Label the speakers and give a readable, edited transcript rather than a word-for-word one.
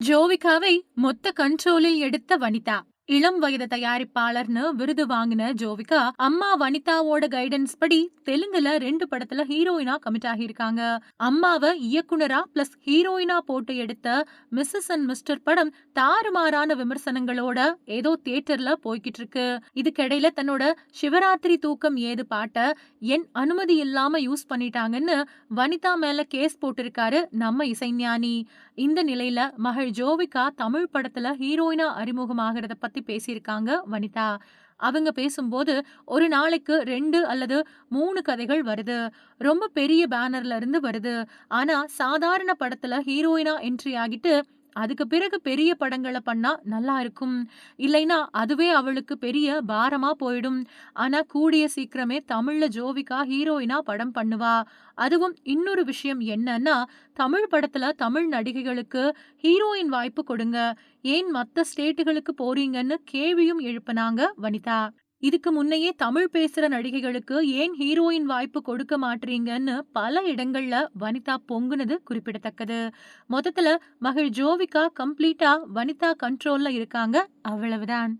Speaker 1: ஜோவிகாவை மொத்த கண்ட்ரோலில் எடுத்த வனிதா. இளம் வயது தயாரிப்பாளர்னு விருது வாங்கின ஜோவிகா, அம்மா வனிதாவோட கைடன்ஸ் படி தெலுங்குல 2 படத்துல ஹீரோயினா கமிட் ஆகியிருக்காங்க. அம்மாவ இயக்குனரா பிளஸ் ஹீரோயினா போட்டு எடுத்த மிஸ்ஸஸ் அண்ட் மிஸ்டர் படம் தாறுமாறான விமர்சனங்களோட ஏதோ தியேட்டர்ல போய்கிட்டு இருக்கு. இதுக்கிடையில தன்னோட சிவராத்திரி தூக்கம் ஏது பாட்ட என் அனுமதி இல்லாம யூஸ் பண்ணிட்டாங்கன்னு வனிதா மேல கேஸ் போட்டிருக்காரு நம்ம இசைஞானி. இந்த நிலையில மகள் ஜோவிகா தமிழ் படத்துல ஹீரோயினா அறிமுகமாகறத பத்தி பேசியிருக்காங்க வனிதா. அவங்க பேசும்போது, ஒரு நாளைக்கு 2 அல்லது 3 கதைகள் வருது. ரொம்ப பெரிய பேனர்ல இருந்து வருது. ஆனா சாதாரண படத்துல ஹீரோயினா என்ட்ரி ஆகிட்டு அதுக்கு பிறகு பெரிய படங்கள பண்ணா நல்லா இருக்கும். இல்லைன்னா அதுவே அவளுக்கு பெரிய பாரமா போயிடும். ஆனா கூடிய சீக்கிரமே தமிழ்ல ஜோவிகா ஹீரோயினா படம் பண்ணுவா. அதுவும் இன்னொரு விஷயம் என்னன்னா, தமிழ் படத்துல தமிழ் நடிகைகளுக்கு ஹீரோயின் வாய்ப்பு கொடுங்க. ஏன் மத்த ஸ்டேட்டுகளுக்கு போறீங்கன்னு கேள்வியும் எழுப்புனாங்க வனிதா. இதுக்கு முன்னையே தமிழ் பேசுற நடிகைகளுக்கு ஏன் ஹீரோயின் வாய்ப்பு கொடுக்க மாட்றீங்கன்னு பல இடங்கள்ல வனிதா பொங்குனது குறிப்பிடத்தக்கது. மொத்தத்துல மகள் ஜோவிகா கம்ப்ளீட்டா வனிதா கண்ட்ரோல்ல இருக்காங்க. அவ்வளவுதான்.